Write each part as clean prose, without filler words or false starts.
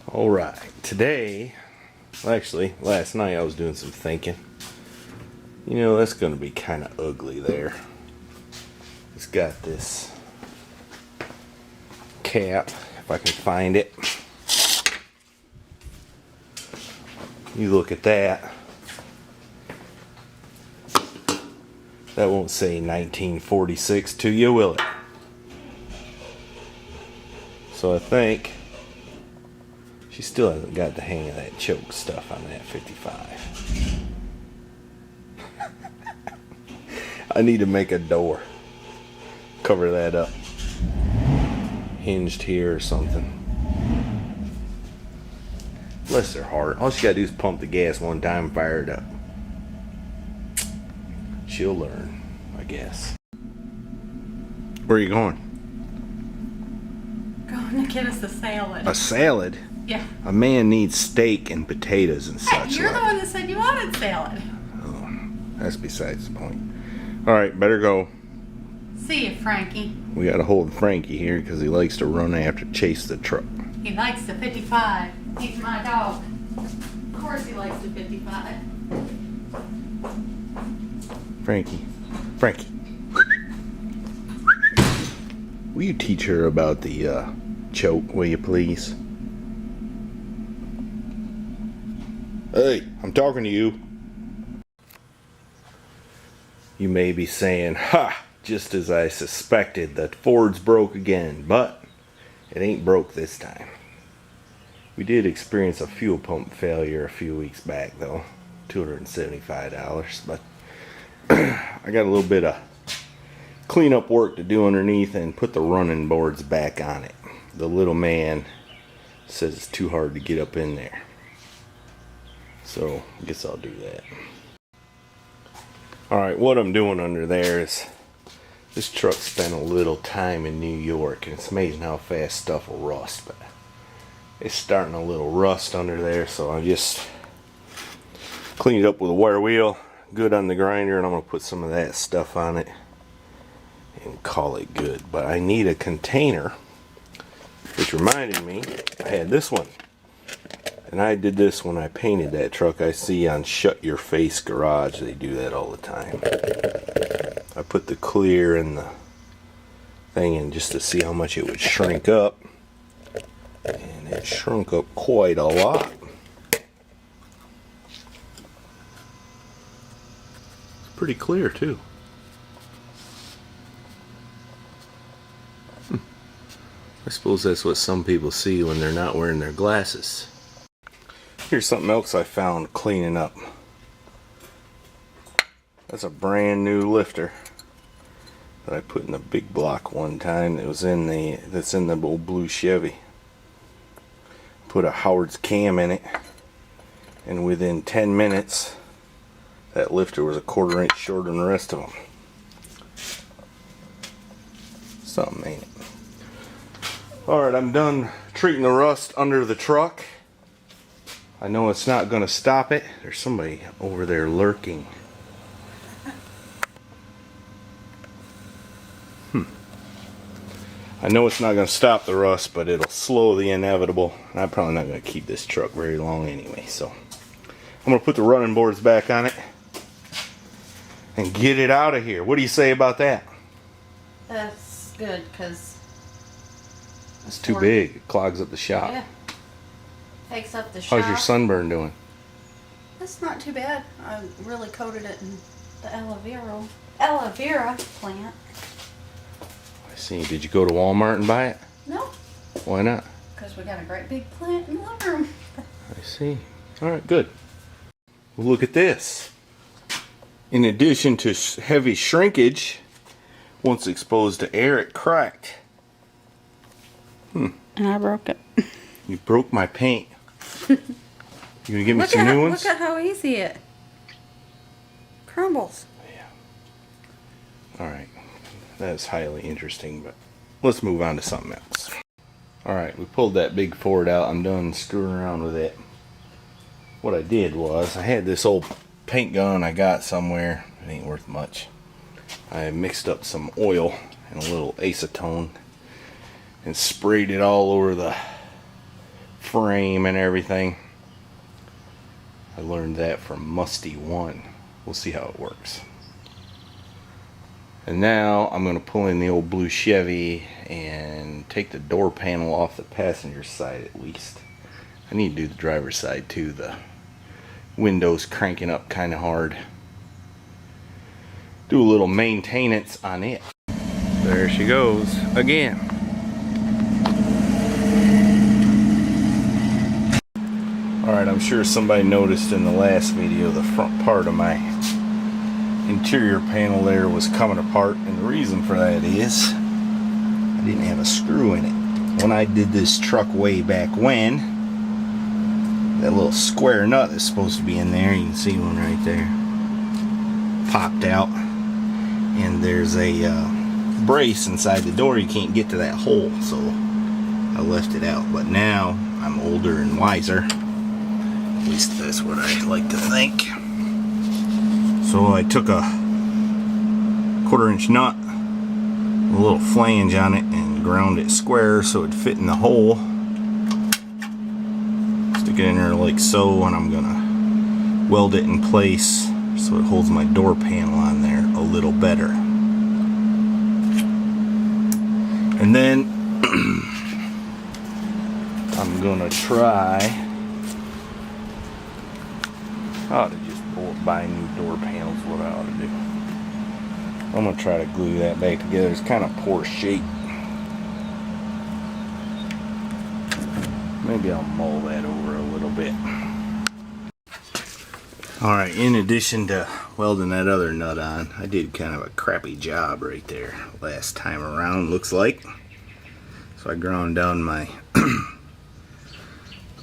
Alright, today, actually, last night I was doing some thinking. You know, that's going to be kind of ugly there. It's got this cap, if I can find it. You look at that. That won't say 1946 to you, will it? So I think she still hasn't got the hang of that choke stuff on that 55. I need to make a door. Cover that up. Hinged here or something. Bless their heart. All she gotta do is pump the gas one time and fire it up. She'll learn, I guess. Where are you going? Going to get us a salad. A salad? Yeah. A man needs steak and potatoes and such. Hey, you're the one that said you wanted salad. Oh, that's besides the point. Alright, better go. See you, Frankie. We gotta hold Frankie here because he likes to run after, chase the truck. He likes the 55. He's my dog. Of course he likes the 55. Frankie. Frankie. Will you teach her about the choke, will you please? Hey, I'm talking to you. You may be saying, ha! Just as I suspected, that Ford's broke again, but it ain't broke this time. We did experience a fuel pump failure a few weeks back though, $275, but I got a little bit of cleanup work to do underneath and put the running boards back on it. The little man says it's too hard to get up in there, so I guess I'll do that. Alright, what I'm doing under there is, this truck spent a little time in New York, and it's amazing how fast stuff will rust, but it's starting a little rust under there, so I just cleaned it up with a wire wheel, good on the grinder, and I'm going to put some of that stuff on it and call it good. But I need a container, which reminded me, I had this one, and I did this when I painted that truck. I see on Shut Your Face Garage, they do that all the time. I put the clear in the thing in just to see how much it would shrink up. And it shrunk up quite a lot. It's pretty clear too. I suppose that's what some people see when they're not wearing their glasses. Here's something else I found cleaning up. That's a brand new lifter that I put in the big block one time. It was in the, that's in the old blue Chevy. Put a Howard's cam in it, and within 10 minutes that lifter was a 1/4 inch shorter than the rest of them. Something, ain't it? Alright, I'm done treating the rust under the truck. I know it's not going to stop it. There's somebody over there lurking. I know it's not going to stop the rust, but it'll slow the inevitable. And I'm probably not going to keep this truck very long anyway. So I'm going to put the running boards back on it and get it out of here. What do you say about that? That's good, because it's too big. It clogs up the shop. Yeah. Takes up the shop. How's your sunburn doing? That's not too bad. I really coated it in the aloe vera plant. I see. Did you go to Walmart and buy it? No. Why not? Because we got a great big plant in the living room. I see. Alright, good. Well, look at this. In addition to heavy shrinkage, once exposed to air, it cracked. And I broke it. You broke my paint. You gonna give me some new ones? Look at how easy it crumbles. Yeah. Alright. That is highly interesting, but let's move on to something else. Alright, we pulled that big Ford out. I'm done screwing around with it. What I did was, I had this old paint gun I got somewhere. It ain't worth much. I mixed up some oil and a little acetone and sprayed it all over the frame and everything. I learned that from Musty 1. We'll see how it works. And now I'm going to pull in the old blue Chevy and take the door panel off the passenger side at least. I need to do the driver's side too. The window's cranking up kind of hard. Do a little maintenance on it. There she goes again. Alright, I'm sure somebody noticed in the last video the front part of my interior panel there was coming apart, and the reason for that is I didn't have a screw in it. When I did this truck way back when, that little square nut that's supposed to be in there, you can see one right there, popped out, and there's a brace inside the door. You can't get to that hole, so I left it out. But now I'm older and wiser, at least that's what I like to think. So I took a 1/4-inch nut, a little flange on it, and ground it square so it'd fit in the hole. Stick it in there like so, and I'm gonna weld it in place so it holds my door panel on there a little better. And then I'm gonna try to just buy new door panels. What I ought to do, I'm gonna try to glue that back together. It's kind of poor shape. Maybe I'll mull that over a little bit. Alright, in addition to welding that other nut on, I did kind of a crappy job right there last time around, looks like. So I ground down my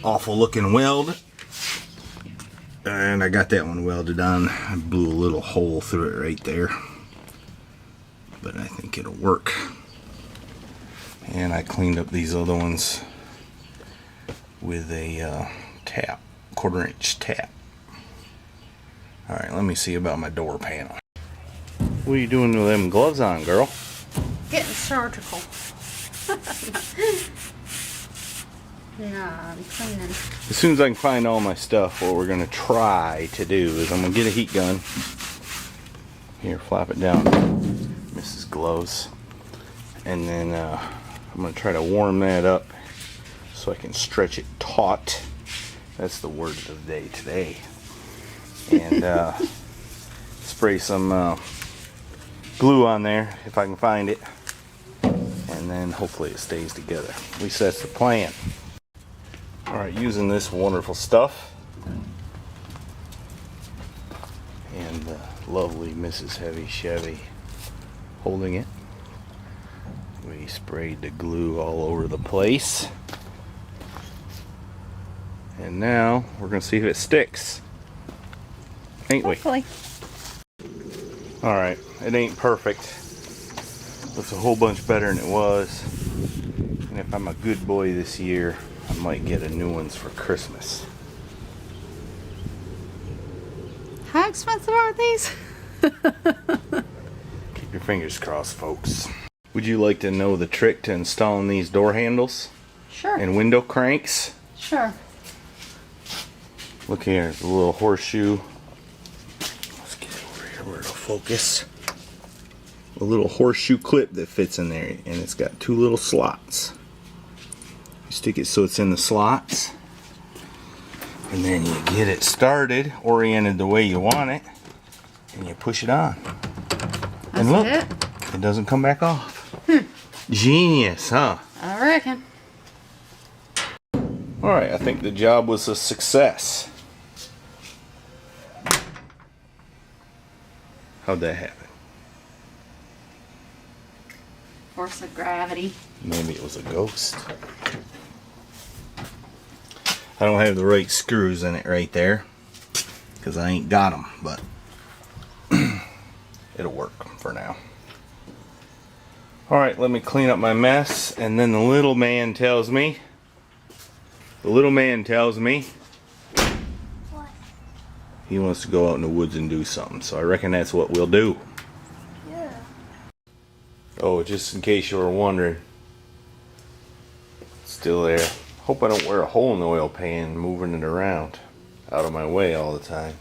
awful looking weld, and I got that one welded on. I blew a little hole through it right there, but I think it'll work. And I cleaned up these other ones with a tap, 1/4-inch tap. Alright, let me see about my door panel. What are you doing with them gloves on, girl? Getting surgical. Nah, I'm cleaning. As soon as I can find all my stuff, what we're going to try to do is I'm going to get a heat gun. Here, flap it down, Mrs. Gloves. And then I'm going to try to warm that up so I can stretch it taut. That's the word of the day today. And spray some glue on there if I can find it, and then hopefully it stays together. At least that's the plan. Alright, using this wonderful stuff and the lovely Mrs. Heavy Chevy holding it, we sprayed the glue all over the place, and now we're going to see if it sticks. Ain't we? Hopefully. Alright, it ain't perfect. Looks a whole bunch better than it was. And if I'm a good boy this year, I might get a new ones for Christmas. How expensive are these? Keep your fingers crossed, folks. Would you like to know the trick to installing these door handles? Sure. And window cranks? Sure. Look here, the little horseshoe. Where it'll focus. A little horseshoe clip that fits in there, and it's got 2 little slots. You stick it so it's in the slots, and then you get it started, oriented the way you want it, and you push it on. And look, it doesn't come back off. Genius, huh? I reckon. Alright, I think the job was a success. How'd that happen? Force of gravity. Maybe it was a ghost. I don't have the right screws in it right there because I ain't got them, but it'll work for now. Alright, let me clean up my mess, and then the little man tells me What? he wants to go out in the woods and do something, so I reckon that's what we'll do. Yeah. Oh, just in case you were wondering, it's still there. Hope I don't wear a hole in the oil pan moving it around out of my way all the time.